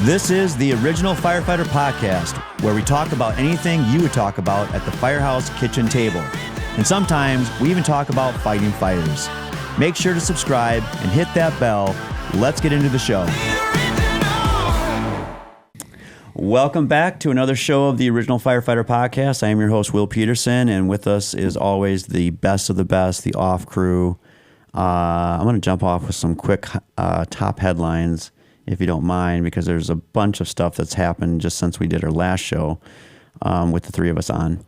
This is the original Firefighter Podcast, where we talk about anything you would talk about at the firehouse kitchen table. And sometimes we even talk about fighting fires. Make sure to subscribe and hit that bell. Let's get into the show. Welcome back to another show of the original Firefighter Podcast. I am your host, Will Peterson, and with us is always the best of the best, the off crew. I'm going to jump off with some quick top headlines, if you don't mind, because there's a bunch of stuff that's happened just since we did our last show with the three of us on.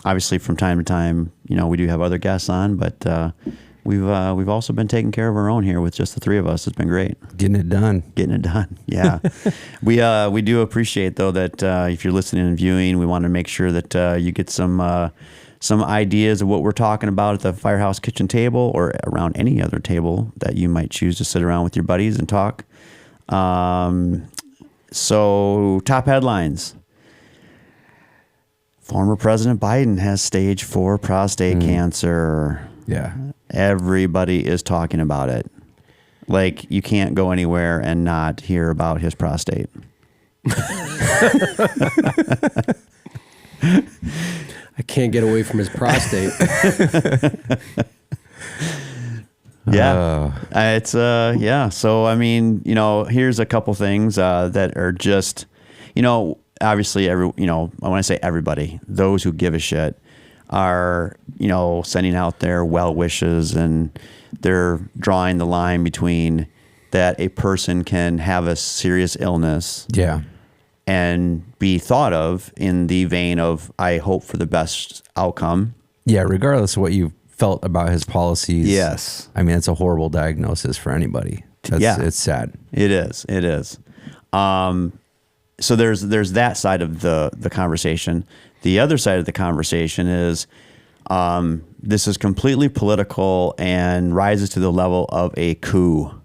Obviously, from time to time, we do have other guests on, but we've also been taking care of our own here with just the three of us. It's been great. Getting it done. Yeah. We do appreciate, though, that if you're listening and viewing, we want to make sure that you get some ideas of what we're talking about at the firehouse kitchen table or around any other table that you might choose to sit around with your buddies and talk. So, top headlines. Former President Biden has stage 4 prostate cancer. Yeah. Everybody is talking about it. Like, you can't go anywhere and not hear about his prostate. I can't get away from his prostate. Yeah. It's, yeah. So, I mean, here's a couple things that are just, obviously, when I say everybody, those who give a shit are, sending out their well wishes, and they're drawing the line between that a person can have a serious illness. Yeah. And be thought of in the vein of, I hope for the best outcome. Yeah, regardless of what you felt about his policies. Yes. I mean, it's a horrible diagnosis for anybody. It's sad. It is. So there's that side of the conversation. The other side of the conversation is this is completely political and rises to the level of a coup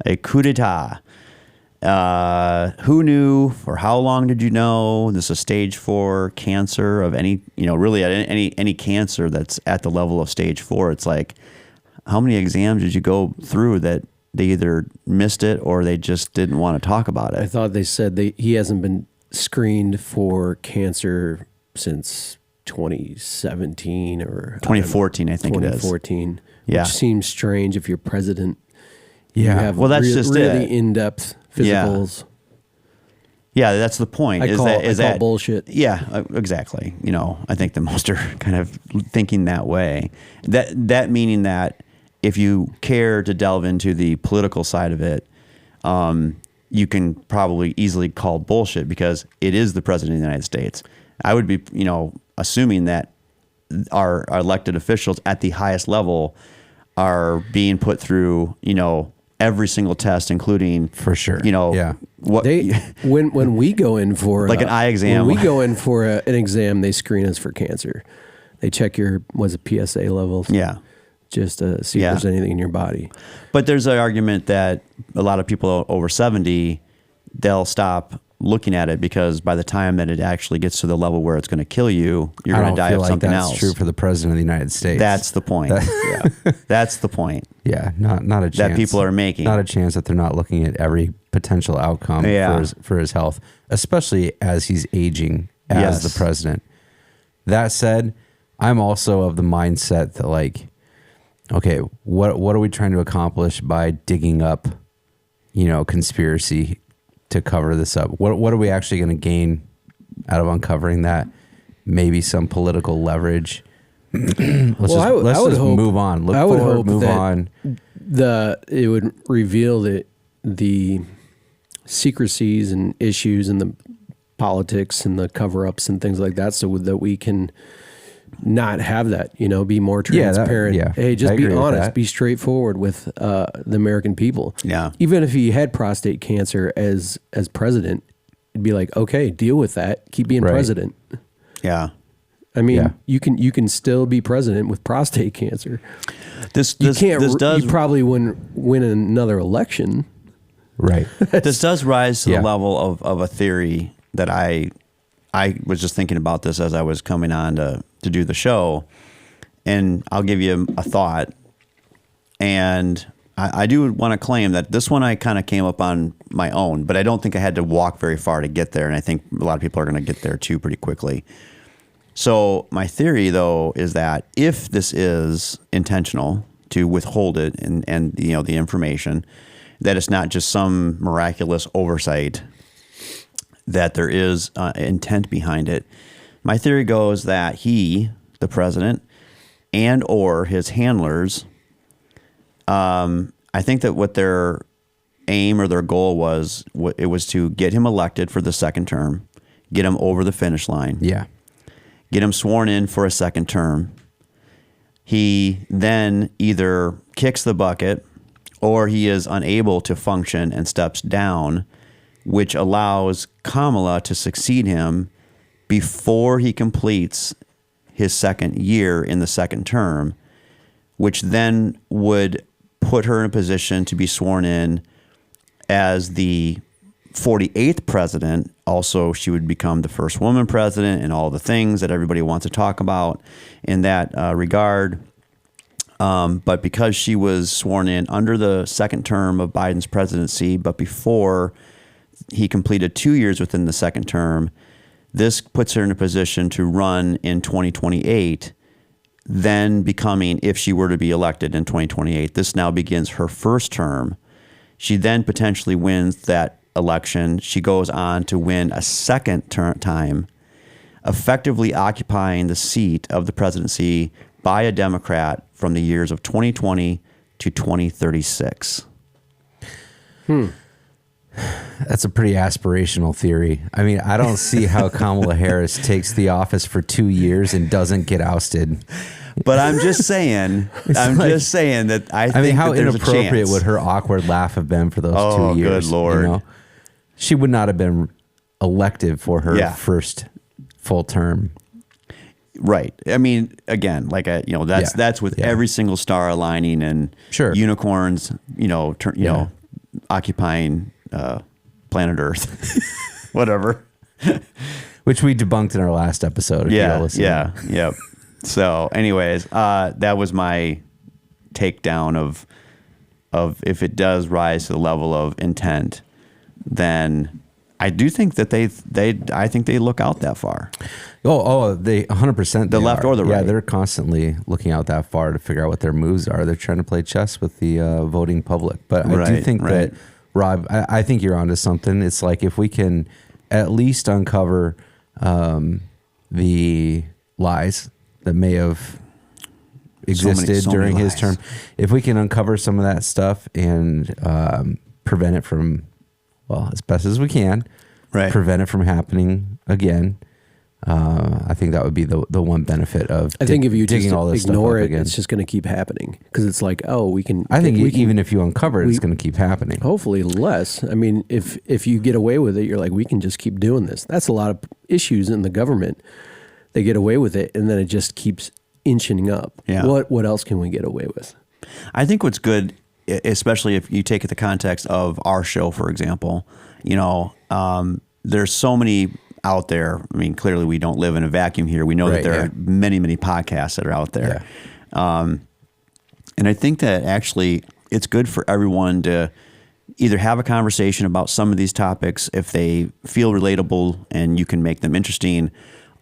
d'etat. Who knew? For how long did you know? This is stage 4 cancer of any, really any cancer that's at the level of stage 4. It's like, how many exams did you go through that they either missed it or they just didn't want to talk about it? I thought they said he hasn't been screened for cancer since 2017 or 2014, I think it is. 2014. Yeah. Which seems strange if you're president. Yeah. You have that's just really it. in-depth physicals. Yeah, that's the point. I call bullshit. Yeah, exactly. I think the most are kind of thinking that way. That meaning that if you care to delve into the political side of it, you can probably easily call bullshit because it is the president of the United States. I would be, assuming that our elected officials at the highest level are being put through, every single test, including, for sure, what when we go in for like an eye exam. When we go in for an exam, they screen us for cancer. They check your PSA levels. Yeah, just to see if there's anything in your body. But there's an argument that a lot of people over 70, they'll stop looking at it because by the time that it actually gets to the level where it's going to kill you, you're going to die of something else. That's true for the president of the United States. That's the point. That's the point. Yeah, not a chance that people are making. Not a chance that they're not looking at every potential outcome for his health, especially as he's aging as the president. That said, I'm also of the mindset that okay, what are we trying to accomplish by digging up, conspiracy to cover this up? What are we actually going to gain out of uncovering that? Maybe some political leverage. Let's just move on. Look forward, move on. It would reveal the secrecies and issues and the politics and the cover-ups and things like that, so that we can not have that, be more transparent. Hey, just be honest, be straightforward with the American people. Yeah. Even if he had prostate cancer as president, it'd be like, okay, deal with that. Keep being president. Yeah. I mean, you can still be president with prostate cancer. You probably wouldn't win another election. Right. This does rise to the level of a theory that I was just thinking about this as I was coming on to to do the show, and I'll give you a thought. And I do want to claim that this one I kind of came up on my own, but I don't think I had to walk very far to get there. And I think a lot of people are going to get there too pretty quickly. So my theory, though, is that if this is intentional to withhold it and the information, that it's not just some miraculous oversight, that there is intent behind it. My theory goes that he, the president, and or his handlers, I think that what their aim or their goal was, it was to get him elected for the second term, get him over the finish line. Yeah. Get him sworn in for a second term. He then either kicks the bucket or he is unable to function and steps down, which allows Kamala to succeed him before he completes his second year in the second term, which then would put her in a position to be sworn in as the 48th president. Also, she would become the first woman president and all the things that everybody wants to talk about in that regard. But because she was sworn in under the second term of Biden's presidency, but before he completed 2 years within the second term, this puts her in a position to run in 2028, then becoming, if she were to be elected in 2028, this now begins her first term. She then potentially wins that election. She goes on to win a second time, effectively occupying the seat of the presidency by a Democrat from the years of 2020 to 2036. That's a pretty aspirational theory. I mean, I don't see how Kamala Harris takes the office for 2 years and doesn't get ousted. But I'm just saying, just saying that I think how that there's inappropriate a chance. would her awkward laugh have been for those 2 years? Good Lord. You know? She would not have been elected for her first full term. Right. I mean, again, that's with every single star aligning and unicorns, occupying planet Earth, whatever. Which we debunked in our last episode. Yep. So, anyways, that was my takedown of if it does rise to the level of intent, then I do think that I think they look out that far. They 100%. The left or the right. Yeah, they're constantly looking out that far to figure out what their moves are. They're trying to play chess with the voting public. But I do think that, Rob, I think you're onto something. It's like if we can at least uncover the lies that may have existed during his term. If we can uncover some of that stuff and prevent it from, as best as we can, prevent it from happening again, I think that would be the one benefit of I think if you just all this ignore stuff up it, again. It's just going to keep happening because it's like, we can. I think even if you uncover it, it's going to keep happening. Hopefully less. I mean, if you get away with it, you're like, we can just keep doing this. That's a lot of issues in the government. They get away with it, and then it just keeps inching up. Yeah. What else can we get away with? I think what's good, especially if you take it the context of our show, for example, there's so many out there. I mean, clearly we don't live in a vacuum here. We know that there are many, many podcasts that are out there. Yeah. And I think that actually it's good for everyone to either have a conversation about some of these topics if they feel relatable and you can make them interesting,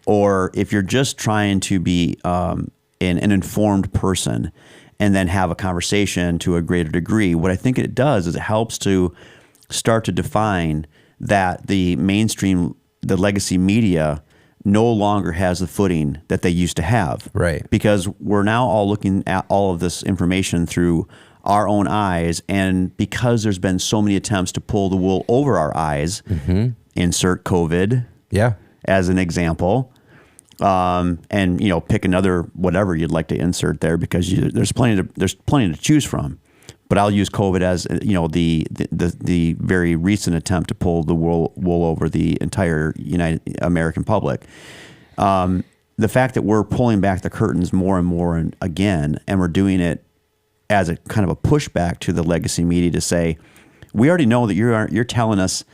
or if you're just trying to be an informed person and then have a conversation to a greater degree. What I think it does is it helps to start to define that the mainstream, the legacy media no longer has the footing that they used to have. Right. Because we're now all looking at all of this information through our own eyes. And because there's been so many attempts to pull the wool over our eyes, insert COVID as an example, and pick another whatever you'd like to insert there because there's plenty to choose from. But I'll use COVID as the very recent attempt to pull the wool over the entire American public. The fact that we're pulling back the curtains more and more and again, and we're doing it as a kind of a pushback to the legacy media to say, we already know that you're telling us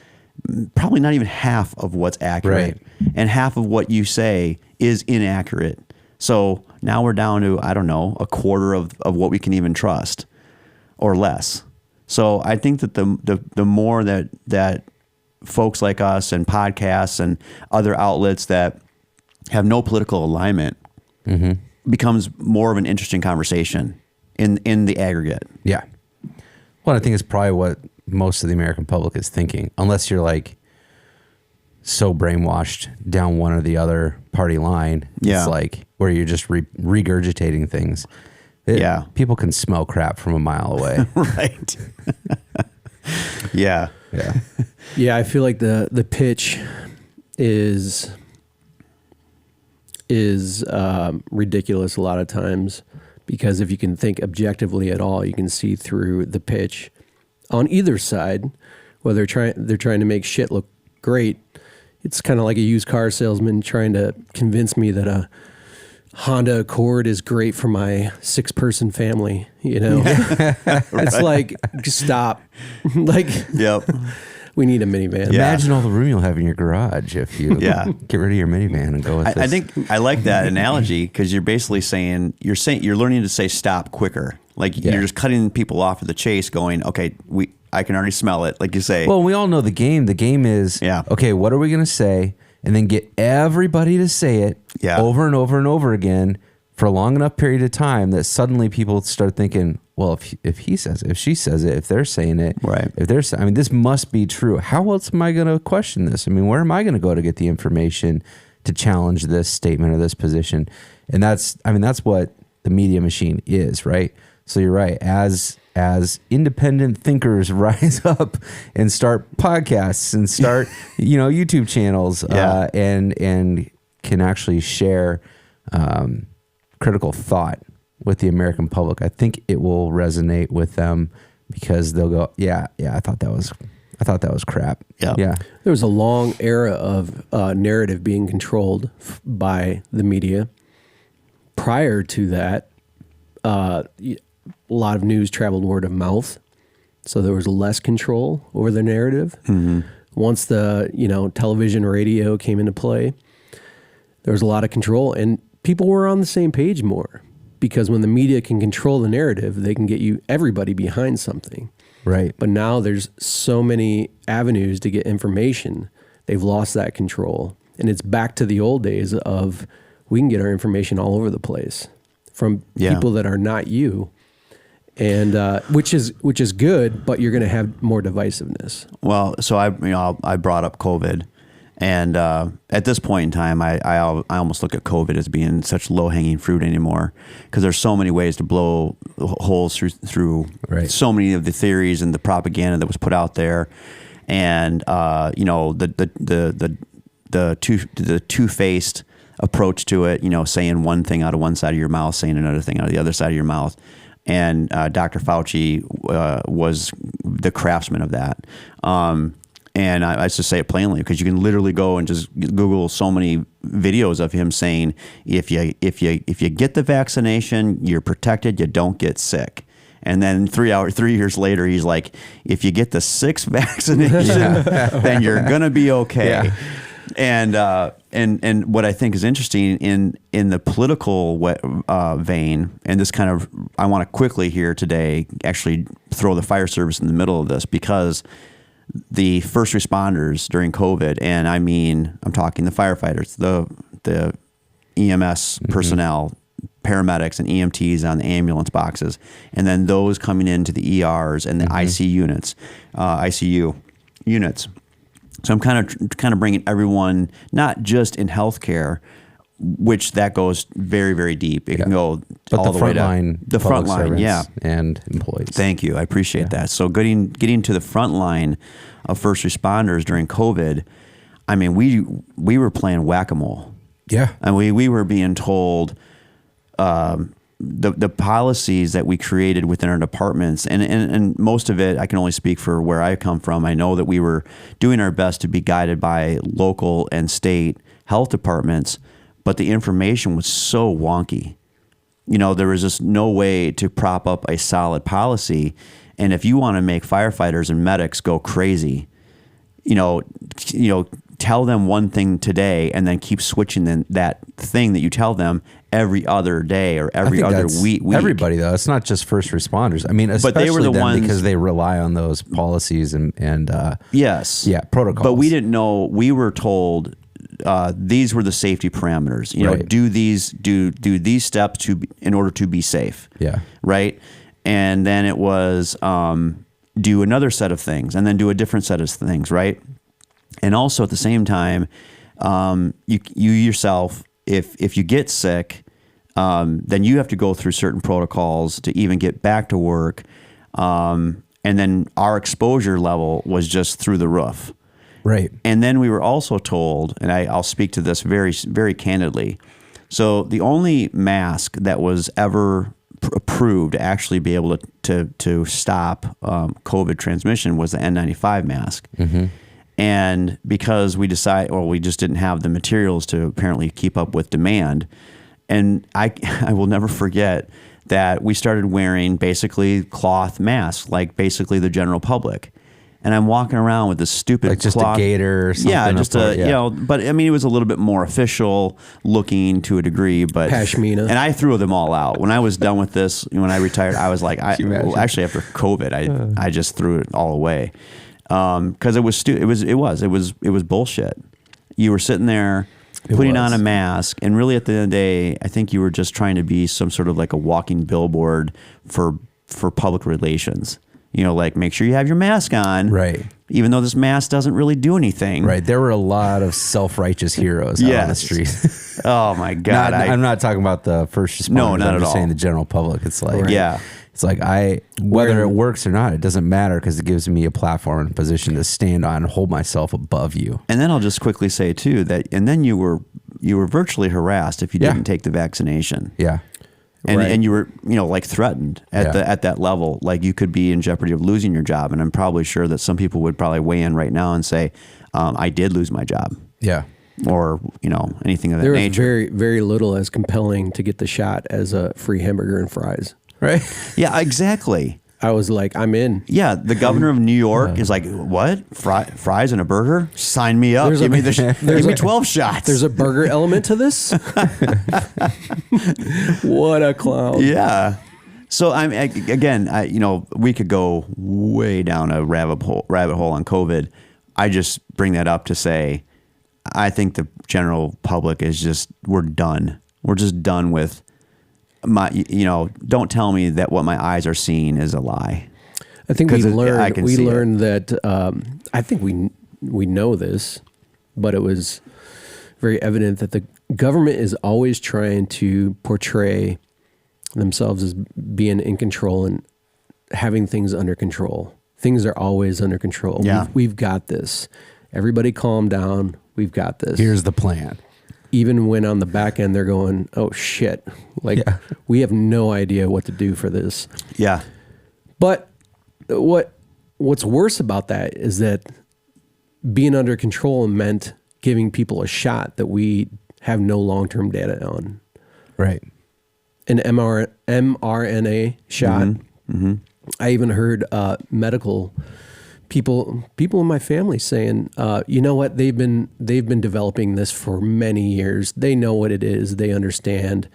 probably not even half of what's accurate, and half of what you say is inaccurate. So now we're down to, I don't know, a quarter of what we can even trust. or less. So I think that the more that folks like us and podcasts and other outlets that have no political alignment becomes more of an interesting conversation in the aggregate. Yeah. Well, I think it's probably what most of the American public is thinking, unless you're like so brainwashed down one or the other party line. Yeah. It's like where you're just regurgitating things. People can smell crap from a mile away. Right. Yeah. Yeah. Yeah, I feel like the pitch is ridiculous a lot of times, because if you can think objectively at all, you can see through the pitch on either side, whether they're trying to make shit look great. It's kind of like a used car salesman trying to convince me that a Honda Accord is great for my 6-person family, you know? It's like, stop. Like, Yep. we need a minivan. Yeah. Imagine all the room you'll have in your garage if you get rid of your minivan and go with this. I think I like that analogy, because you're basically saying you're learning to say stop quicker. Like you're just cutting people off at the chase, going, okay, I can already smell it, like you say. Well, we all know the game. The game is, okay, what are we going to say? And then get everybody to say it over and over and over again for a long enough period of time that suddenly people start thinking, well, if he says it, if she says it, if they're saying it, right? This must be true. How else am I going to question this? I mean, where am I going to go to get the information to challenge this statement or this position? And that's what the media machine is, right? So you're right. As independent thinkers rise up and start podcasts and start, YouTube channels, and can actually share critical thought with the American public, I think it will resonate with them, because they'll go, I thought that was crap. Yeah. There was a long era of narrative being controlled by the media. Prior to that, a lot of news traveled word of mouth, so there was less control over the narrative. Once the television, radio came into play, there was a lot of control, and people were on the same page more, because when the media can control the narrative, they can get everybody behind something. Right. But now there's so many avenues to get information, they've lost that control, and it's back to the old days of we can get our information all over the place from people that are not you. And which is good, but you're going to have more divisiveness. Well, so I brought up COVID, and at this point in time, I almost look at COVID as being such low hanging fruit anymore, because there's so many ways to blow holes through so many of the theories and the propaganda that was put out there, and the two-faced approach to it. Saying one thing out of one side of your mouth, saying another thing out of the other side of your mouth. And Dr. Fauci was the craftsman of that. And I just say it plainly, because you can literally go and just Google so many videos of him saying, if you get the vaccination, you're protected, you don't get sick. And then 3 years later, he's like, if you get the 6th vaccination, then you're gonna be okay. Yeah. And what I think is interesting in the political vein, and this kind of, I want to quickly here today actually throw the fire service in the middle of this, because the first responders during COVID, and I'm talking the firefighters, the EMS personnel, paramedics and EMTs on the ambulance boxes, and then those coming into the ERs and the ICU units. So I'm kind of bringing everyone, not just in healthcare, which that goes very, very deep. It can go all the way to the front line, and employees. Thank you, I appreciate that. So getting to the front line of first responders during COVID, I mean, we were playing whack-a-mole. Yeah, and we were being told the policies that we created within our departments, and most of it, I can only speak for where I come from. I know that we were doing our best to be guided by local and state health departments, but the information was so wonky. There was just no way to prop up a solid policy. And if you want to make firefighters and medics go crazy, take tell them one thing today and then keep switching that thing that you tell them every other day or every other week. Everybody though, it's not just first responders. I mean, especially but they were the ones because they rely on those policies and yes, yeah, protocols. But we didn't know. We were told these were the safety parameters. You know, do these steps in order to be safe. Yeah, right. And then it was do another set of things, and then do a different set of things, right? And also at the same time, you yourself, if you get sick, then you have to go through certain protocols to even get back to work. And then our exposure level was just through the roof. Right. And then we were also told, and I'll speak to this very, very candidly. So the only mask that was ever approved to actually be able to stop COVID transmission was the N95 mask. Mm-hmm. And because we just didn't have the materials to apparently keep up with demand. And I will never forget that we started wearing basically cloth masks, like basically the general public. And I'm walking around with this stupid like just cloth, a gaiter or something. Yeah, just you know, but I mean, it was a little bit more official looking to a degree, but Pashmina. And I threw them all out. When I was done with this, when I retired, I was like, actually after COVID, I just threw it all away. Cause it was bullshit. You were sitting there putting on a mask, and really at the end of the day, I think you were just trying to be some sort of like a walking billboard for public relations. You know, like make sure you have your mask on. Right. Even though this mask doesn't really do anything. Right. There were a lot of self-righteous heroes out on the street. Oh my God. I'm not talking about the first responders. No, not I'm at just all. saying the general public. It's like, yeah. It's like whether it works or not, it doesn't matter because it gives me a platform and a position to stand on and hold myself above you. And then I'll just quickly say too that, and then you were virtually harassed if you didn't take the vaccination. Yeah. And you were, you know, like threatened at that level, like you could be in jeopardy of losing your job. And I'm probably sure that some people would probably weigh in right now and say, I did lose my job. Yeah. Or, you know, anything of that nature. nature. There was very, very little as compelling to get the shot as a free hamburger and fries. Right. Yeah, exactly. I was like, I'm in. Yeah, the governor of New York is like, what? Fries and a burger? Sign me up. Give me 12 shots. There's a burger element to this? What a clown. Yeah. So you know, we could go way down a rabbit hole on COVID. I just bring that up to say, I think the general public we're done. We're just done with don't tell me that what my eyes are seeing is a lie. I think we learned that, I think we know this, but it was very evident that the government is always trying to portray themselves as being in control and having things under control. Things are always under control. Yeah. We've got this. Everybody calm down. We've got this. Here's the plan. Even when on the back end, they're going, oh shit. We have no idea what to do for this. Yeah. But what's worse about that is that being under control meant giving people a shot that we have no long-term data on. Right. An mRNA shot. Mm-hmm. Mm-hmm. I even heard medical people in my family saying, you know what, they've been developing this for many years. They know what it is. They understand.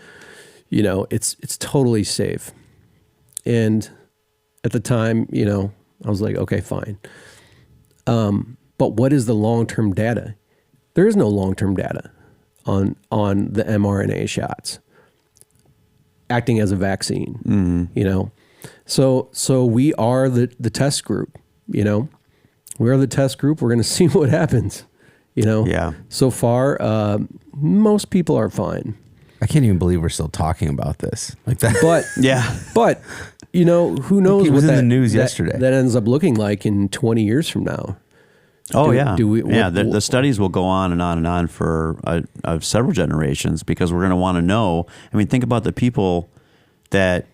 You know, it's totally safe. And at the time, you know, I was like, okay, fine. But what is the long-term data? There is no long-term data on the mRNA shots acting as a vaccine. Mm-hmm. You know, so we are the test group. You know, we are the test group. We're going to see what happens. You know, yeah. So far, most people are fine. I can't even believe we're still talking about this like that. But yeah, but you know, who knows it was what in the news yesterday. That ends up looking like in 20 years from now. The studies will go on and on and on for several generations because we're going to want to know. I mean, think about the people that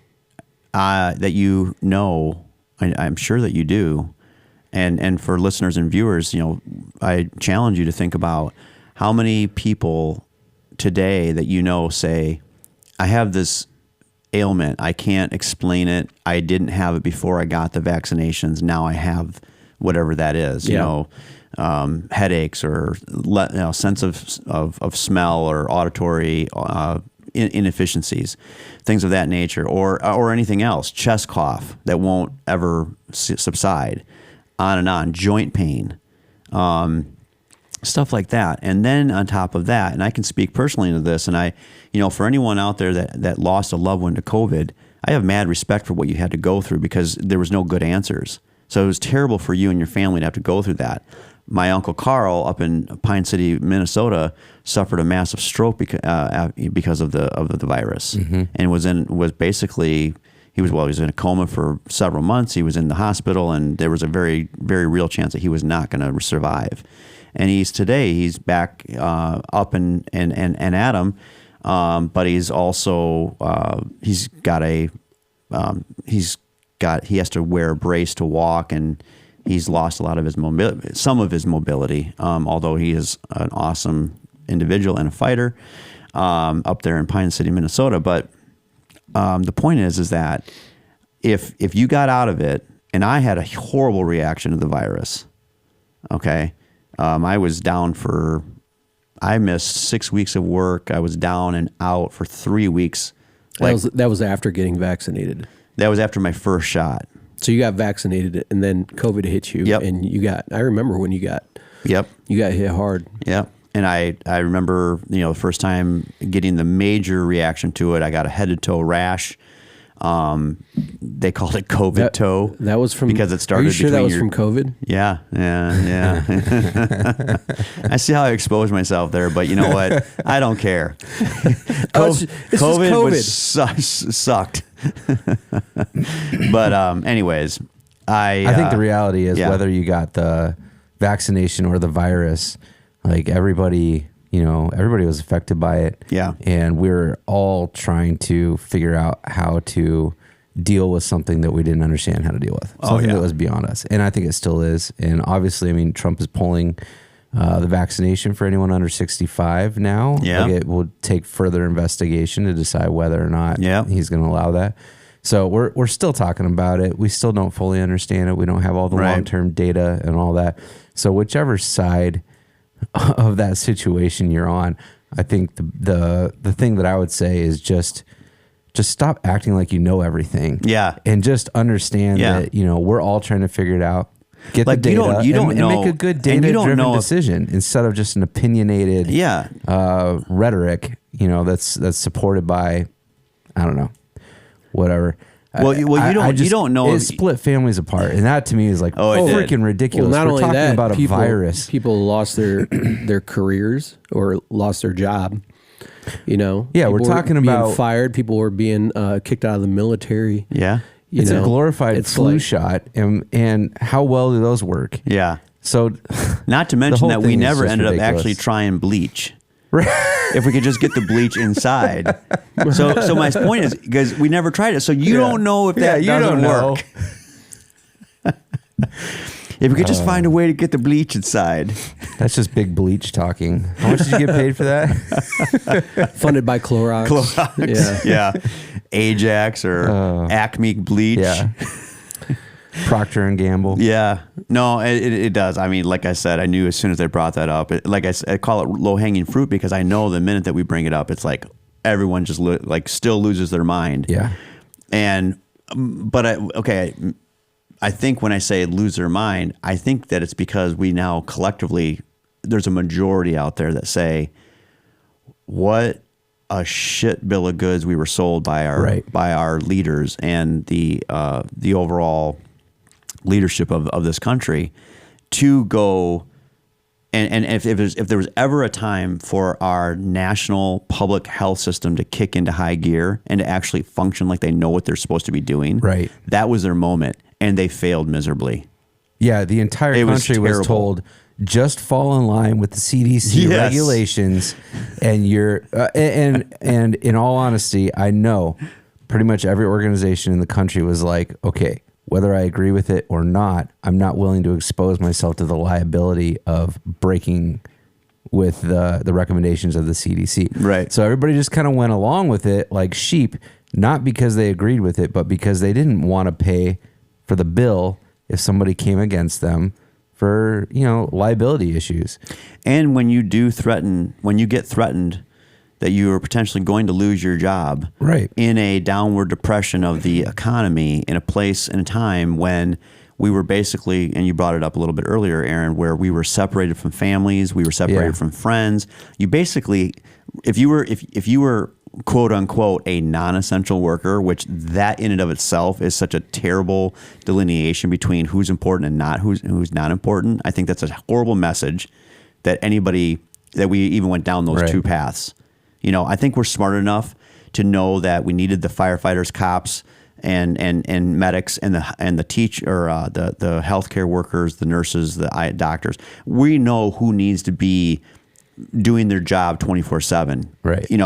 you know. I'm sure that you do, and for listeners and viewers, you know, I challenge you to think about how many people today that you know say, I have this ailment. I can't explain it. I didn't have it before I got the vaccinations. Now I have whatever that is, you know. headaches or sense of smell or auditory inefficiencies, things of that nature, or anything else, chest cough that won't ever subside, on and on, joint pain, stuff like that. And then on top of that, and I can speak personally into this, and for anyone out there that lost a loved one to COVID, I have mad respect for what you had to go through, because there was no good answers. So it was terrible for you and your family to have to go through that. My Uncle Carl up in Pine City, Minnesota, suffered a massive stroke because of the virus, and was in a coma for several months. He was in the hospital, and there was a very, very real chance that he was not going to survive. And he's back up and at him, but he's also he has to wear a brace to walk, and he's lost a lot of his mobility, although he is an awesome individual and a fighter up there in Pine City, Minnesota. But the point is that if you got out of it, and I had a horrible reaction to the virus, okay, I was down I missed 6 weeks of work. I was down and out for 3 weeks. That was after getting vaccinated. That was after my first shot. So you got vaccinated, and then COVID hit you. Yep. And I remember when you got hit hard. Yep. And I remember, the first time getting the major reaction to it, I got a head to toe rash. They called it COVID toe. That was from, because it started. Are you sure that was from COVID? Yeah. I see how I exposed myself there, but you know what? I don't care. COVID sucked. But anyways, I think the reality is whether you got the vaccination or the virus, like everybody was affected by it. Yeah. And we're all trying to figure out how to deal with something that we didn't understand how to deal with. Something that was beyond us. And I think it still is. And obviously, Trump is pulling the vaccination for anyone under 65 now. Yeah. Like, it will take further investigation to decide whether or not he's going to allow that. So we're still talking about it. We still don't fully understand it. We don't have all the long-term data and all that. So whichever side of that situation you're on, I think the thing that I would say is just stop acting like you know everything. Yeah. And just understand that, we're all trying to figure it out. Get the data and make a good data-driven decision instead of just an opinionated rhetoric, that's supported by, I don't know, whatever. You don't know. It split families apart, and that to me is like freaking ridiculous. Well, not We're only talking that, about a virus. People lost their careers or lost their job. Yeah, we're talking about being fired. People were being kicked out of the military. Yeah, it's a glorified flu shot, and how well do those work? Yeah. So, not to mention that we never ended up actually trying bleach. If we could just get the bleach inside. So my point is, because we never tried it, so you don't know if that doesn't work. If we could just find a way to get the bleach inside. That's just big bleach talking. How much did you get paid for that? Funded by Clorox. Yeah. Ajax or Acme bleach. Yeah. Procter and Gamble. Yeah. No, it does. Like I said, I knew as soon as they brought that up. I call it low-hanging fruit, because I know the minute that we bring it up, it's like everyone just still loses their mind. Yeah. But I think when I say lose their mind, I think that it's because we now collectively, there's a majority out there that say, what a shit bill of goods we were sold by our leaders and the overall leadership of this country to go and if there was ever a time for our national public health system to kick into high gear and to actually function like they know what they're supposed to be doing, that was their moment, and they failed miserably. Yeah, the entire country was told, just fall in line with the CDC regulations, and you're and in all honesty, I know pretty much every organization in the country was like, okay, whether I agree with it or not, I'm not willing to expose myself to the liability of breaking with the recommendations of the CDC. Right. So everybody just kind of went along with it like sheep, not because they agreed with it, but because they didn't want to pay for the bill if somebody came against them for, liability issues. And when you get threatened that you are potentially going to lose your job, right, in a downward depression of the economy, in a place and a time when we were basically, and you brought it up a little bit earlier, Aaron, where we were separated from families, we were separated from friends. You basically, if you were quote unquote a non-essential worker, which that in and of itself is such a terrible delineation between who's important and who's not important. I think that's a horrible message that we even went down those two paths. I think we're smart enough to know that we needed the firefighters, cops, and medics, and the the healthcare workers, the nurses, the doctors. We know who needs to be doing their job 24/7. Right. We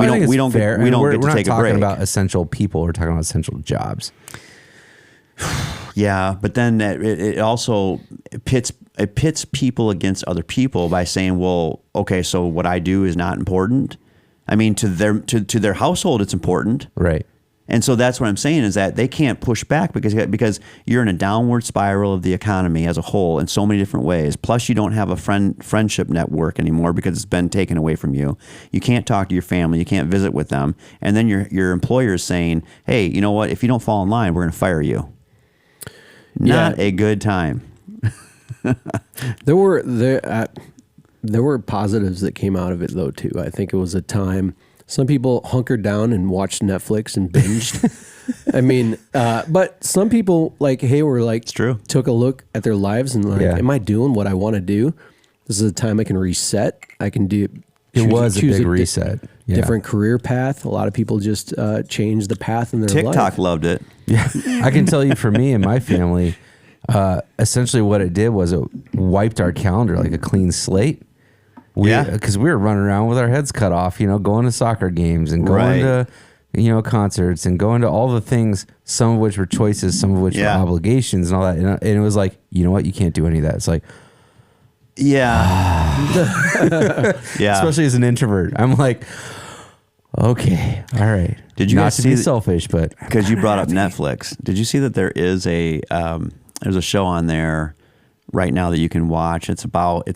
don't get to take a break. We're not talking about essential people. We're talking about essential jobs. Yeah, but then it also pits people against other people by saying, well, okay, so what I do is not important. I mean, to their household, it's important, right? And so that's what I'm saying is that they can't push back because you're in a downward spiral of the economy as a whole in so many different ways. Plus, you don't have a friendship network anymore because it's been taken away from you. You can't talk to your family. You can't visit with them. And then your employer is saying, hey, you know what? If you don't fall in line, we're going to fire you. Not a good time. There were positives that came out of it though too. I think it was a time some people hunkered down and watched Netflix and binged. I mean, but some people it's true. Took a look at their lives and am I doing what I want to do? This is a time I can reset. I can do. It was a big reset. Different career path. A lot of people just changed the path in their life. TikTok loved it. Yeah, I can tell you for me and my family, essentially what it did was it wiped our calendar like a clean slate. Because we were running around with our heads cut off, going to soccer games and going to, concerts and going to all the things, some of which were choices, some of which were obligations and all that. And it was like, you know what? You can't do any of that. It's like, especially as an introvert, I'm like, okay, all right. Did you not guys to be selfish, but because you brought up Netflix, did you see that there is there's a show on there right now that you can watch? It's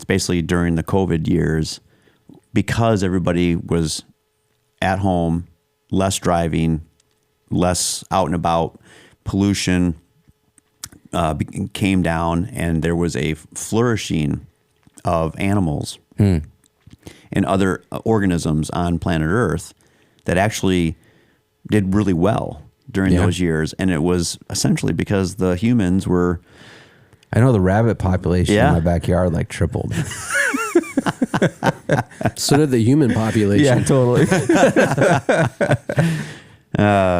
basically during the COVID years, because everybody was at home, less driving, less out and about, pollution came down, and there was a flourishing of animals and other organisms on planet Earth that actually did really well during those years. And it was essentially because the humans were... I know the rabbit population in my backyard tripled. So did the human population. Yeah, totally.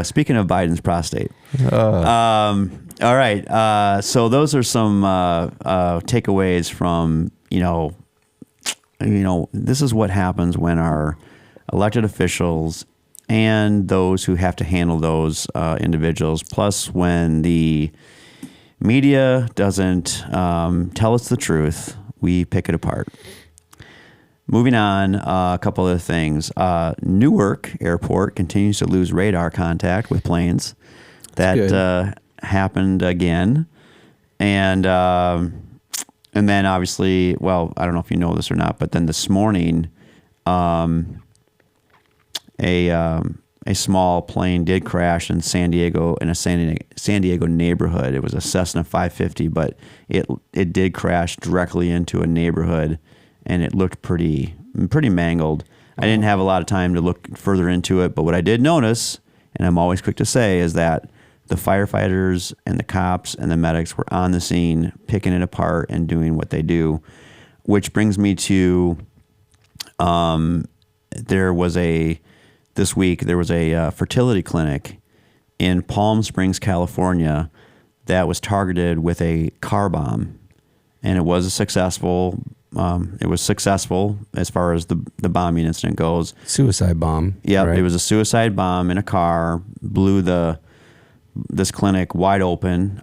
Speaking of Biden's prostate. All right. So those are some takeaways from, this is what happens when our elected officials and those who have to handle those individuals, plus when the media doesn't tell us the truth, we pick it apart. Moving on, a couple other things. Newark Airport continues to lose radar contact with planes. That happened again. And then obviously, well, I don't know if you know this or not, but then this morning, a small plane did crash in San Diego, in a San Diego neighborhood. It was a Cessna 550, but it did crash directly into a neighborhood, and it looked pretty mangled. I didn't have a lot of time to look further into it, but what I did notice, and I'm always quick to say, is that the firefighters and the cops and the medics were on the scene, picking it apart and doing what they do, which brings me to this week there was a fertility clinic in Palm Springs, California, that was targeted with a car bomb, and it was successful. It was successful as far as the bombing incident goes. Suicide bomb. Yeah, right? It was a suicide bomb in a car, blew this clinic wide open.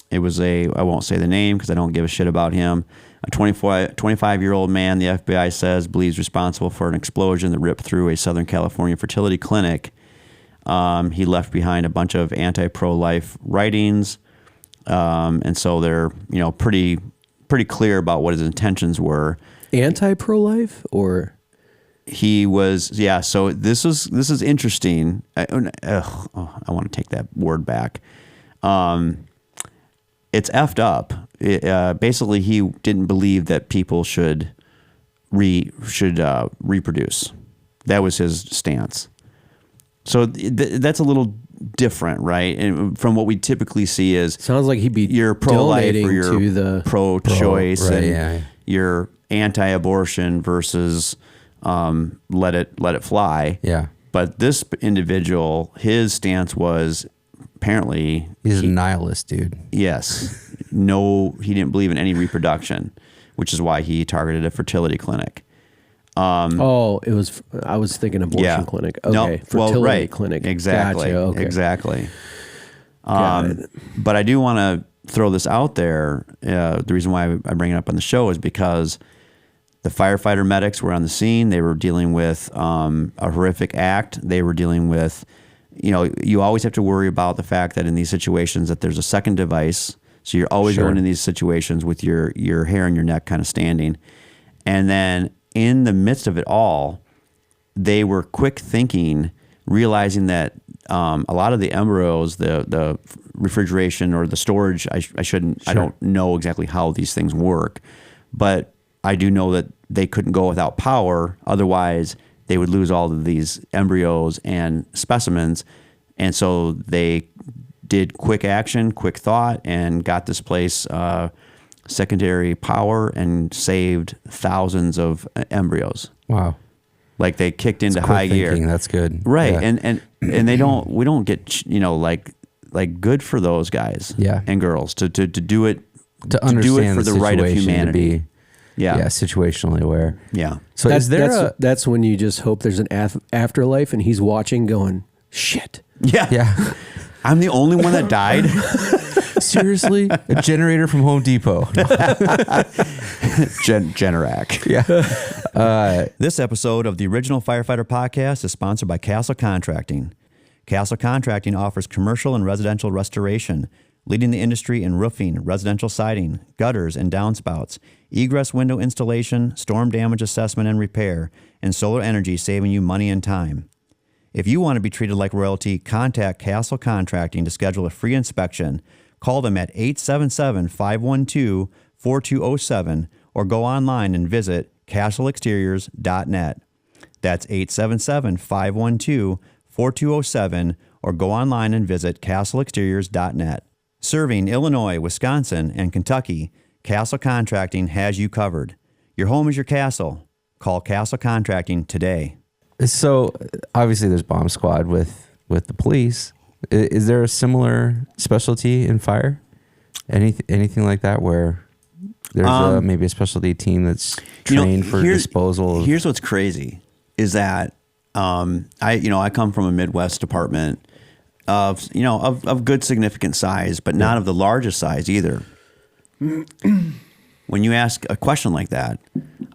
It was I won't say the name because I don't give a shit about him. A 25-year-old man, the FBI says, believes responsible for an explosion that ripped through a Southern California fertility clinic. He left behind a bunch of anti-pro-life writings, and so they're pretty clear about what his intentions were. Anti-pro-life, or he was, yeah. So this is interesting. I want to take that word back. It's effed up. Basically, he didn't believe that people should reproduce. That was his stance. So that's a little different, right? And from what we typically see is, sounds like he'd be you're pro-life or you're to the pro-choice, right, and you're anti-abortion versus let it fly. Yeah. But this individual, his stance was apparently he's a nihilist, dude. Yes. No, he didn't believe in any reproduction, which is why he targeted a fertility clinic. I was thinking abortion clinic. Okay. No, fertility clinic. Exactly. Gotcha. Okay. Exactly. But I do want to throw this out there. The reason why I bring it up on the show is because the firefighter medics were on the scene. They were dealing with a horrific act. They were dealing with, you always have to worry about the fact that in these situations that there's a second device. So you're always going in these situations with your hair on your neck kind of standing. And then in the midst of it all, they were quick thinking, realizing that a lot of the embryos, the refrigeration or the storage, I don't know exactly how these things work, but I do know that they couldn't go without power. Otherwise, they would lose all of these embryos and specimens. And so they did quick action, quick thought, and got this place secondary power and saved thousands of embryos. Wow. Like they kicked into high gear. That's good. Right. Yeah. And we don't get, like good for those guys and girls to do it, to understand do it for the right of humanity. Yeah, situationally aware. Yeah. So that's when you just hope there's an afterlife and he's watching going, shit. Yeah. Yeah. I'm the only one that died. Seriously? A generator from Home Depot. Generac. Yeah. This episode of the original Firefighter Podcast is sponsored by Castle Contracting. Castle Contracting offers commercial and residential restoration, leading the industry in roofing, residential siding, gutters and downspouts, egress window installation, storm damage assessment and repair, and solar energy, saving you money and time. If you want to be treated like royalty, contact Castle Contracting to schedule a free inspection. Call them at 877-512-4207 or go online and visit castleexteriors.net. That's 877-512-4207 or go online and visit castleexteriors.net. Serving Illinois, Wisconsin, and Kentucky, Castle Contracting has you covered. Your home is your castle. Call Castle Contracting today. So obviously there's bomb squad with the police. Is there a similar specialty in fire? Anything like that where there's maybe a specialty team that's trained for disposal? Here's what's crazy is that I come from a Midwest department of good significant size, but not of the largest size either. When you ask a question like that,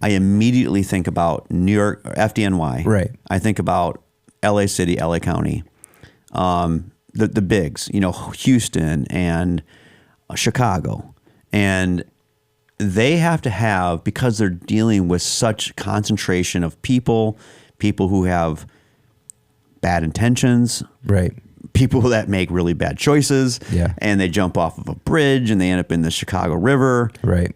I immediately think about New York, FDNY. Right. I think about LA City, LA County, the bigs, Houston and Chicago. And they have to have, because they're dealing with such concentration of people who have bad intentions. Right. People that make really bad choices, and they jump off of a bridge and they end up in the Chicago River. Right.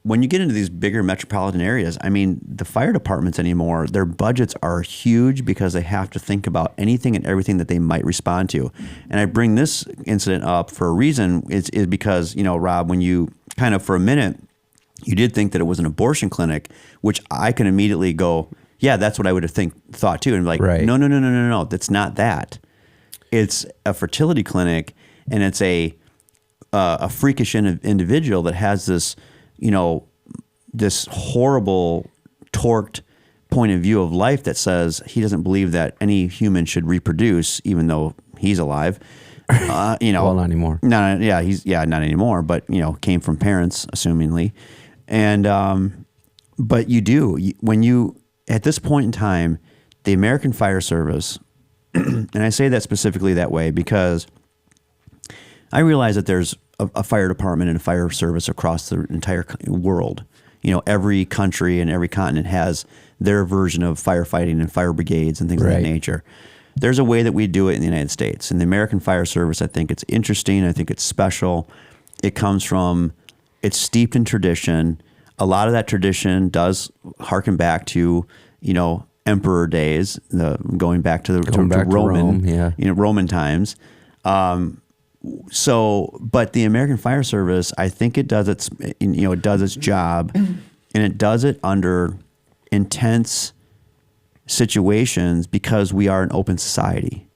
When you get into these bigger metropolitan areas, I mean, the fire departments anymore, their budgets are huge because they have to think about anything and everything that they might respond to. And I bring this incident up for a reason is because, Rob, when you kind of for a minute, you did think that it was an abortion clinic, which I can immediately go, yeah, that's what I would have thought too. And like, no, that's not that. It's a fertility clinic, and it's a freakish individual that has this, this horrible, torqued point of view of life that says he doesn't believe that any human should reproduce, even though he's alive. Well, not anymore. Not anymore. But came from parents, assumingly, and but you do when you at this point in time, the American Fire Service. And I say that specifically that way because I realize that there's a fire department and a fire service across the entire world. Every country and every continent has their version of firefighting and fire brigades and things of that nature. There's a way that we do it in the United States. In the American Fire Service, I think it's interesting. I think it's special. It's steeped in tradition. A lot of that tradition does harken back to, emperor days, going back to Roman times. But the American Fire Service, I think it does its job, and it does it under intense situations because we are an open society.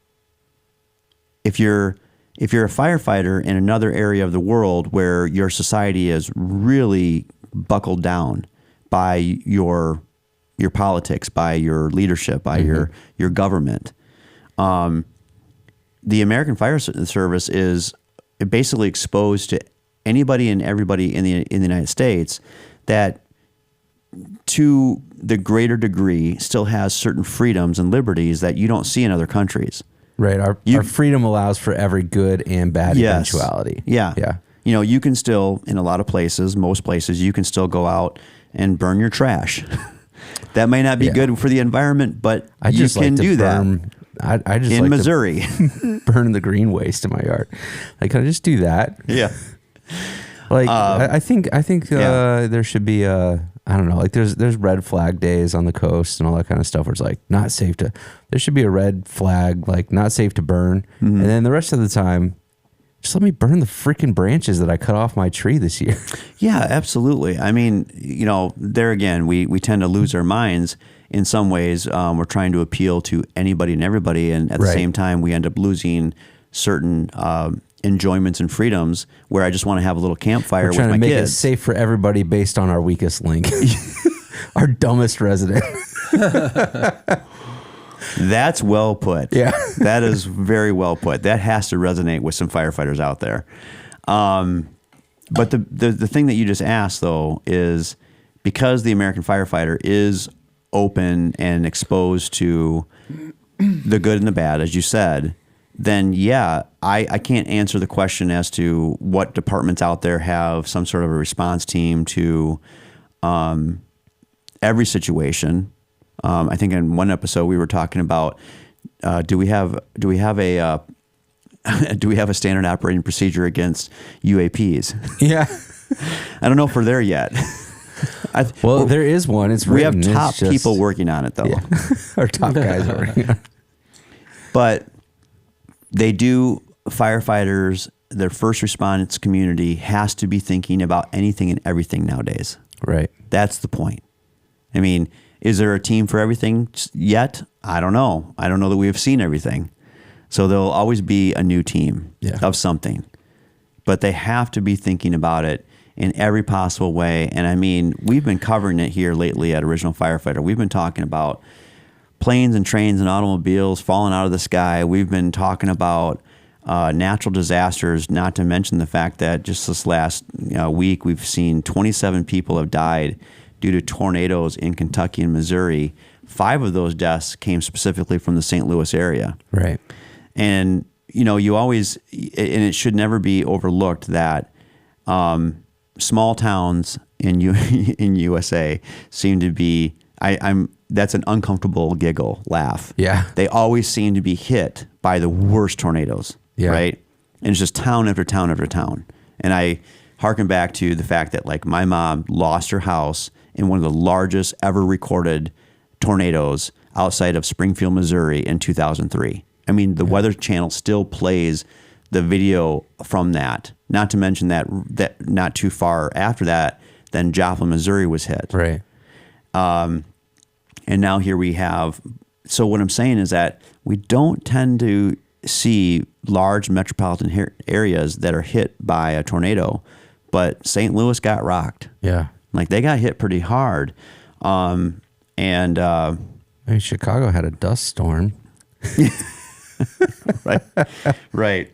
If you're a firefighter in another area of the world where your society is really buckled down by your politics, by your leadership, by your government, the American Fire Service is basically exposed to anybody and everybody in the United States that, to the greater degree, still has certain freedoms and liberties that you don't see in other countries. Right. Our freedom allows for every good and bad eventuality. Yeah. Yeah. You can still, in a lot of places, most places, you can still go out and burn your trash. That may not be good for the environment, but you can do that. I just in Missouri, burn the green waste in my yard. Like, can I just do that? Yeah. Like, I think there should be I don't know, like there's red flag days on the coast and all that kind of stuff where it's like not safe to. There should be a red flag, like not safe to burn, and then the rest of the time, just let me burn the freaking branches that I cut off my tree this year. Yeah, absolutely. I mean, there again, we tend to lose our minds. In some ways, we're trying to appeal to anybody and everybody, and at the same time, we end up losing certain enjoyments and freedoms where I just want to have a little campfire with my kids. We're trying to make it safe for everybody based on our weakest link, our dumbest resident. That's well put. Yeah. That is very well put. That has to resonate with some firefighters out there. But the thing that you just asked, though, is because the American firefighter is open and exposed to the good and the bad, as you said, then I can't answer the question as to what departments out there have some sort of a response team to every situation. I think in one episode we were talking about do we have a standard operating procedure against UAPs? Yeah, I don't know if we're there yet. There is one. It's written. We have top people working on it, though. Yeah. Our top guys are working on it. But they do, firefighters, their first response community has to be thinking about anything and everything nowadays. Right. That's the point. I mean, is there a team for everything yet? I don't know. I don't know that we have seen everything. So there'll always be a new team of something. But they have to be thinking about it in every possible way. And I mean, we've been covering it here lately at Original Firefighter. We've been talking about planes and trains and automobiles falling out of the sky. We've been talking about natural disasters, not to mention the fact that just this last week, we've seen 27 people have died due to tornadoes in Kentucky and Missouri. 5 of those deaths came specifically from the St. Louis area. Right. And, you always, and it should never be overlooked that small towns in USA seem to be, that's an uncomfortable laugh. Yeah. They always seem to be hit by the worst tornadoes, right? And it's just town after town after town. And I harken back to the fact that, like, my mom lost her house in one of the largest ever recorded tornadoes outside of Springfield, Missouri in 2003. I mean, the Weather Channel still plays the video from that. Not to mention that not too far after that, then Joplin, Missouri was hit. Right. And now here we have, so what I'm saying is that we don't tend to see large metropolitan areas that are hit by a tornado, but St. Louis got rocked. Yeah. Like, they got hit pretty hard. I mean, Chicago had a dust storm. Right.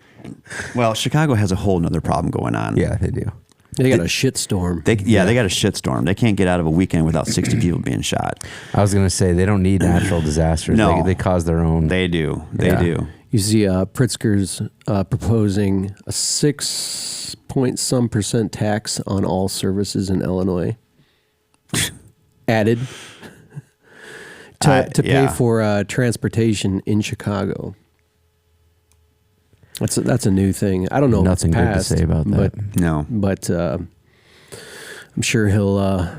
Well, Chicago has a whole nother problem going on. Yeah, they do. They got a shit storm. They got a shit storm. They can't get out of a weekend without 60 people being shot. I was going to say, they don't need natural disasters. No. They cause their own. They do. They do. You see Pritzker's proposing a 6-point-some% tax on all services in Illinois. Added to pay for transportation in Chicago. That's a new thing. I don't know Nothing if it's passed, good to say about that. But I'm sure he'll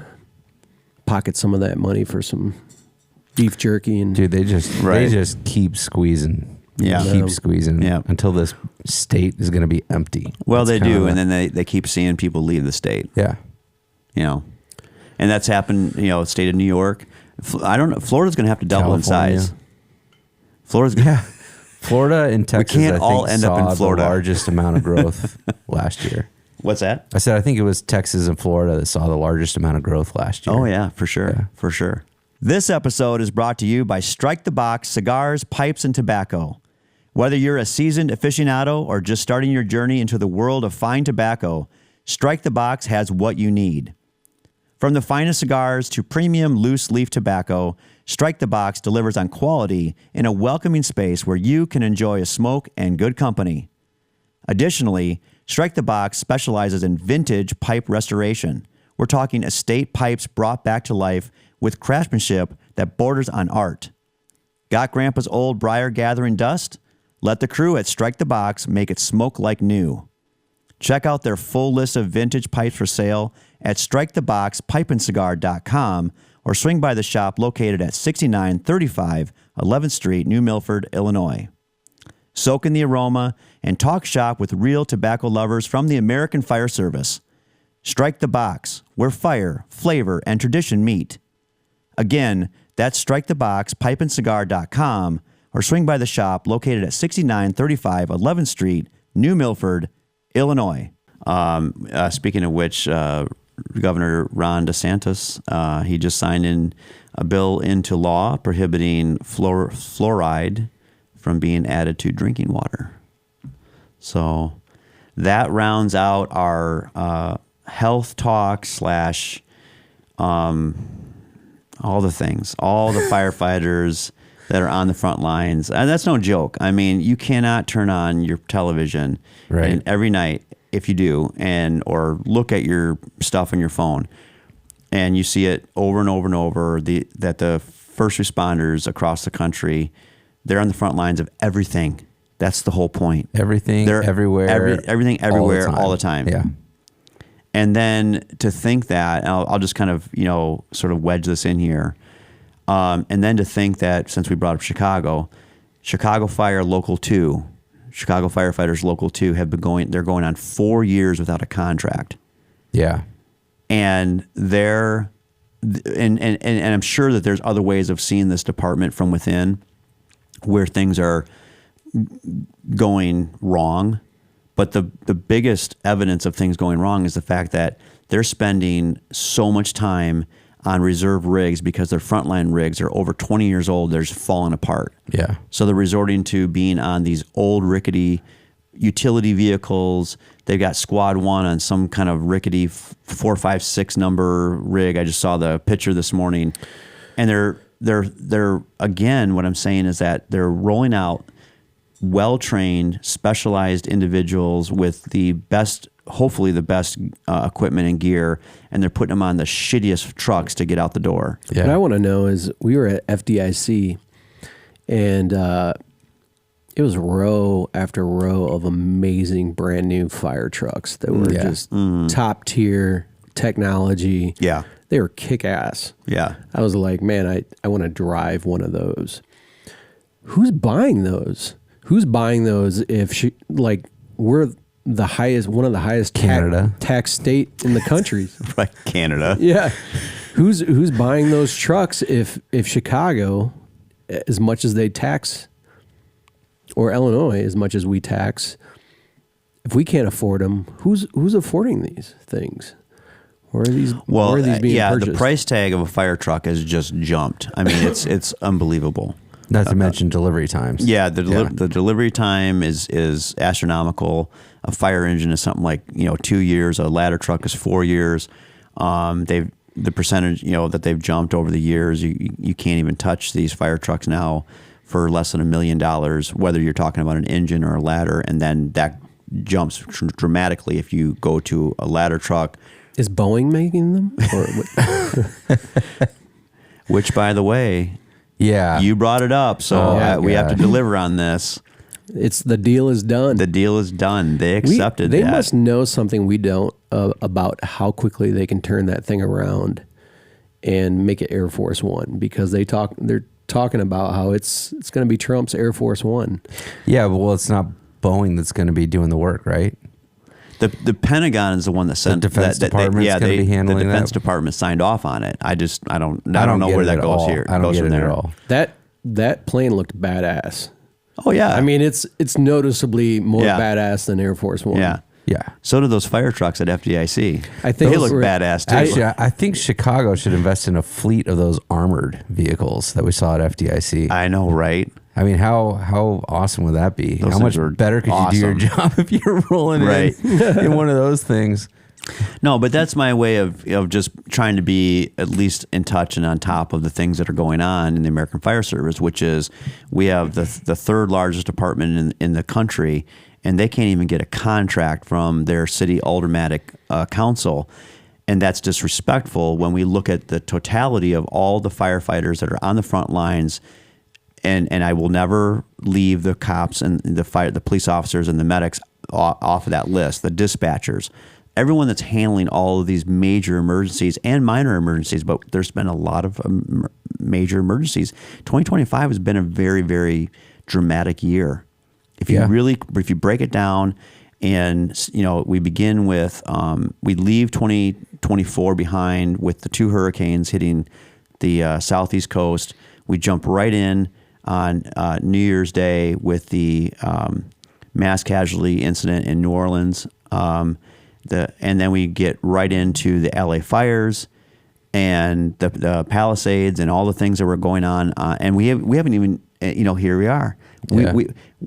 pocket some of that money for some beef jerky and dude, they just keep squeezing. Yeah. Keep squeezing until this state is going to be empty. Well, they do, and then they keep seeing people leave the state. Yeah. You know, and that's happened, you know, state of New York. I don't know. Florida's going to have to double California. in size. Florida and Texas, can't all end up in Florida. The largest amount of growth last year. What's that? I said I think it was Texas and Florida that saw the largest amount of growth last year. Oh, yeah, for sure. Yeah. For sure. This episode is brought to you by Strike the Box Cigars, Pipes, and Tobacco. Whether you're a seasoned aficionado or just starting your journey into the world of fine tobacco, Strike the Box has what you need. From the finest cigars to premium loose leaf tobacco, Strike the Box delivers on quality in a welcoming space where you can enjoy a smoke and good company. Additionally, Strike the Box specializes in vintage pipe restoration. We're talking estate pipes brought back to life with craftsmanship that borders on art. Got Grandpa's old briar gathering dust? Let the crew at Strike the Box make it smoke like new. Check out their full list of vintage pipes for sale at striketheboxpipeandcigar.com or swing by the shop located at 6935 11th Street, New Milford, Illinois. Soak in the aroma and talk shop with real tobacco lovers from the American Fire Service. Strike the Box, where fire, flavor, and tradition meet. Again, that's striketheboxpipeandcigar.com or swing by the shop located at 6935 11th Street, New Milford, Illinois. Speaking of which, Governor Ron DeSantis, he just signed in a bill into law prohibiting fluoride from being added to drinking water. So that rounds out our health talk / all the things, all the firefighters that are on the front lines. And that's no joke. I mean, you cannot turn on your television and every night, if you do, or look at your stuff on your phone, and you see it over and over and over, that the first responders across the country, they're on the front lines of everything. That's the whole point. Everything, everywhere. Everything, everywhere, all the time. Yeah. And then to think that, and I'll just kind of, sort of wedge this in here. And then to think that since we brought up Chicago Fire Local 2, Chicago Firefighters Local 2 they're going on 4 years without a contract. Yeah. And and I'm sure that there's other ways of seeing this department from within where things are going wrong. But the biggest evidence of things going wrong is the fact that they're spending so much time on reserve rigs because their frontline rigs are over 20 years old. They're just falling apart. Yeah. So they're resorting to being on these old rickety utility vehicles. They've got Squad 1 on some kind of rickety 456 number rig. I just saw the picture this morning. And they're again, what I'm saying is that they're rolling out well-trained, specialized individuals with the best, hopefully the best equipment and gear, and they're putting them on the shittiest trucks to get out the door. Yeah. What I want to know is, we were at FDIC, and it was row after row of amazing brand new fire trucks that were just top tier technology. Yeah. They were kick-ass. Yeah. I was like, man, I want to drive one of those. Who's buying those? Who's buying those if we're the highest, one of the highest tax state in the country? Right, Canada. Yeah. Who's buying those trucks if Chicago, as much as they tax, or Illinois, as much as we tax, if we can't afford them, who's affording these things? Where are these? Well, where are these being purchased? The price tag of a fire truck has just jumped. I mean, it's unbelievable. Not to mention delivery times. Yeah, the delivery time is astronomical. A fire engine is something like 2 years. A ladder truck is 4 years. The percentage that they've jumped over the years. You can't even touch these fire trucks now for less than $1 million, whether you're talking about an engine or a ladder, and then that jumps dramatically if you go to a ladder truck. Is Boeing making them? Or Which, by the way, you brought it up, so we have to deliver on this. The deal is done. The deal is done. They accepted They that. must know something we don't about how quickly they can turn that thing around and make it Air Force One, because they're talking about how it's going to be Trump's Air Force One. Yeah, well, it's not Boeing that's going to be doing the work, right? The Pentagon is the one that sent the Defense Department's going to be handling the Defense that? Department signed off on it. I don't know where that goes here. I don't get it at all. That plane looked badass. Oh yeah, I mean it's noticeably more badass than Air Force One. Yeah. So do those fire trucks at FDIC. I think they look badass too. Actually, I think Chicago should invest in a fleet of those armored vehicles that we saw at FDIC. I know, right? I mean, how awesome would that be? Those how much are better could you do your job if you're rolling in one of those things? No, but that's my way of just trying to be at least in touch and on top of the things that are going on in the American Fire Service, which is we have the third largest department in the country, and they can't even get a contract from their city aldermanic council. And that's disrespectful when we look at the totality of all the firefighters that are on the front lines. And I will never leave the cops and the police officers and the medics off of that list, the dispatchers. Everyone that's handling all of these major emergencies and minor emergencies, but there's been a lot of major emergencies. 2025 has been a very, very dramatic year. If you break it down, and we begin with we leave 2024 behind with the 2 hurricanes hitting the southeast coast. We jump right in on New Year's Day with the mass casualty incident in New Orleans. And then we get right into the LA fires and the Palisades and all the things that were going on. And we haven't even, here we are.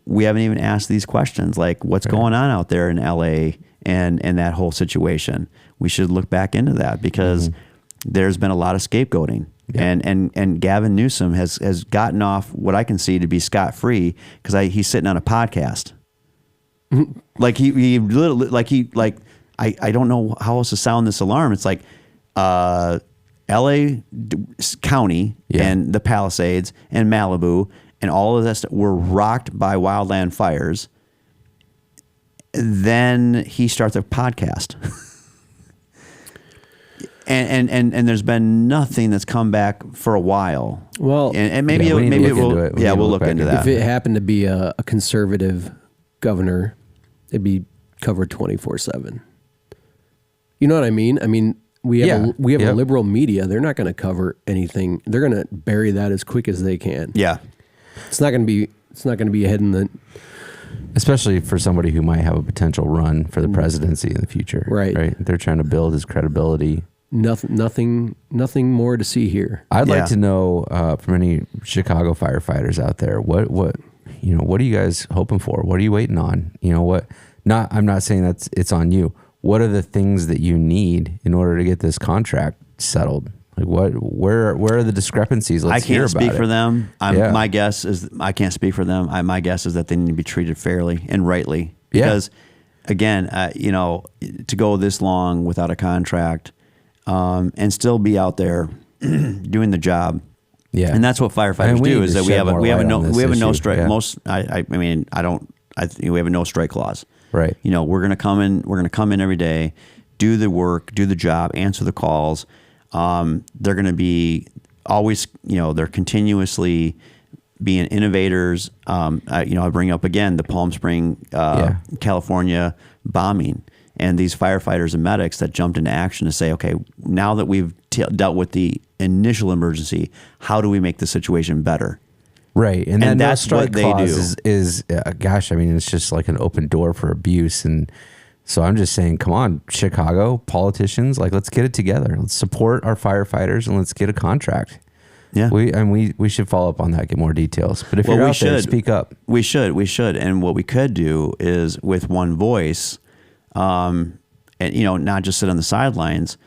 We haven't even asked these questions, like what's going on out there in LA and that whole situation. We should look back into that, because there's been a lot of scapegoating. Yeah. And Gavin Newsom has gotten off what I can see to be scot-free, because he's sitting on a podcast. Like he literally, I don't know how else to sound this alarm. It's like L.A. County and the Palisades and Malibu and all of this were rocked by wildland fires. Then he starts a podcast. And there's been nothing that's come back for a while. Well, and maybe we'll look into that. If it happened to be a conservative governor, it'd be covered 24/7. You know what I mean? I mean, we have a liberal media. They're not going to cover anything. They're going to bury that as quick as they can. Yeah, it's not going to be ahead in the. Especially for somebody who might have a potential run for the presidency in the future. Right. They're trying to build his credibility. Nothing more to see here. I'd like to know from any Chicago firefighters out there, what are you guys hoping for? What are you waiting on? I'm not saying it's on you. What are the things that you need in order to get this contract settled? Like where are the discrepancies? I can't speak for them. My guess is I can't speak for them. My guess is that they need to be treated fairly and rightly, because again, to go this long without a contract, and still be out there doing the job. Yeah. And that's what firefighters do, is that we have a no strike. Yeah. We have a no strike clause. Right. We're going to come in every day, do the work, do the job, answer the calls. They're going to be always, they're continuously being innovators. I bring up again the Palm Spring, California bombing, and these firefighters and medics that jumped into action to say, okay, now that we've dealt with the initial emergency, how do we make the situation better? Right, and that's what they do. Is it's just like an open door for abuse, and so I'm just saying, come on, Chicago politicians, let's get it together. Let's support our firefighters and let's get a contract. Yeah, we should follow up on that, get more details. But if you're out there, speak up. We should, and what we could do is with one voice, and not just sit on the sidelines.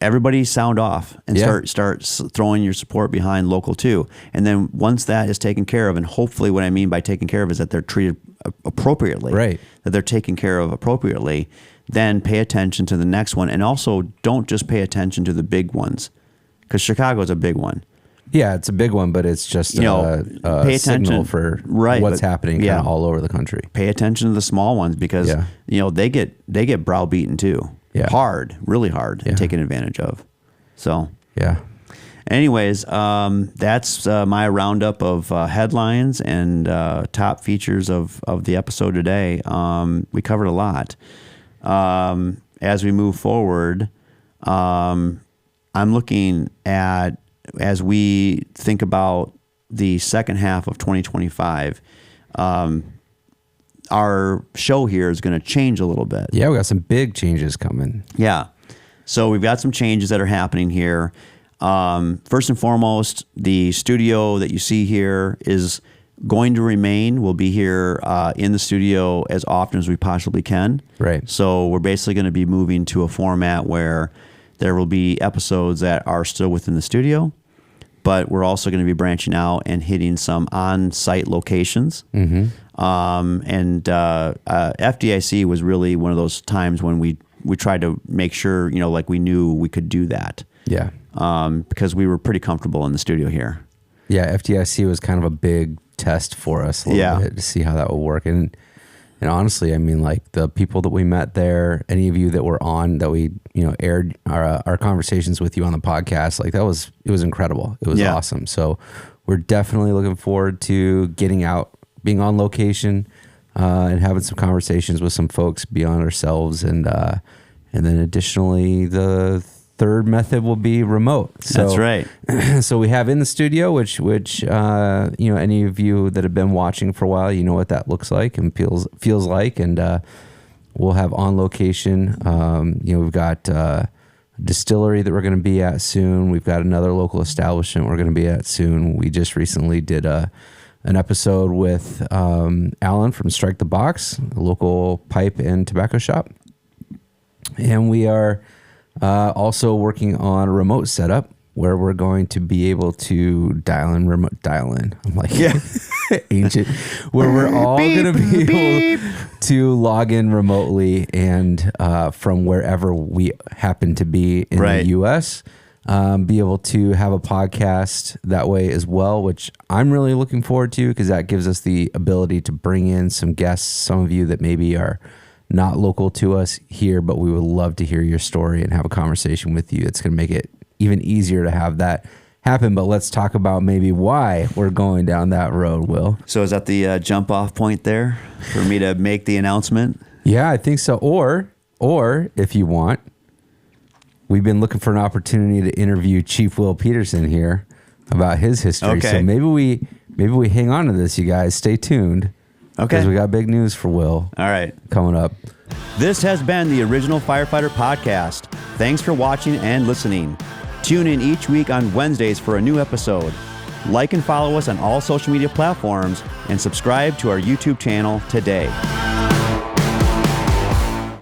everybody sound off and start throwing your support behind local too. And then once that is taken care of, and hopefully what I mean by taken care of is that they're treated appropriately, right? That they're taken care of appropriately, then pay attention to the next one. And also don't just pay attention to the big ones, because Chicago is a big one. Yeah, it's a big one, but it's just a signal for what's happening kind of all over the country. Pay attention to the small ones, because they get browbeaten too. Yeah. Hard, really hard, and taken advantage of. So anyways, that's my roundup of headlines and top features of the episode today. We covered a lot. As we move forward, I'm looking at, as we think about the second half of 2025, our show here is going to change a little bit. Yeah, we got some big changes coming. Yeah. So we've got some changes that are happening here. First and foremost, the studio that you see here is going to remain. We'll be here in the studio as often as we possibly can. Right. So we're basically going to be moving to a format where there will be episodes that are still within the studio, but we're also going to be branching out and hitting some on-site locations. Mm-hmm. FDIC was really one of those times when we tried to make sure, like we knew we could do that. Yeah. Because we were pretty comfortable in the studio here. Yeah, FDIC was kind of a big test for us a little bit to see how that would work. And honestly, I mean, like the people that we met there, any of you that were on, that we, aired our conversations with you on the podcast, like it was incredible. It was awesome. So we're definitely looking forward to getting out, being on location, and having some conversations with some folks beyond ourselves. And then additionally, the third method will be remote. So, that's right. So we have in the studio, which any of you that have been watching for a while, you know what that looks like and feels like. And we'll have on location. We've got a distillery that we're going to be at soon. We've got another local establishment we're going to be at soon. We just recently did an episode with Alan from Strike the Box, a local pipe and tobacco shop. And we are also working on a remote setup where we're going to be able to dial in. I'm like, ancient, where we're all going to be able to log in remotely and from wherever we happen to be in the U.S., be able to have a podcast that way as well, which I'm really looking forward to, because that gives us the ability to bring in some guests, some of you that maybe are not local to us here, but we would love to hear your story and have a conversation with you. It's going to make it even easier to have that happen. But let's talk about maybe why we're going down that road, Will. So is that the jump off point there for me to make the announcement? Yeah, I think so. Or if you want, we've been looking for an opportunity to interview Chief Will Peterson here about his history. Okay. So maybe we hang on to this, you guys. Stay tuned. Okay. Because we got big news for Will. All right. Coming up. This has been the original Firefighter Podcast. Thanks for watching and listening. Tune in each week on Wednesdays for a new episode. Like and follow us on all social media platforms and subscribe to our YouTube channel today.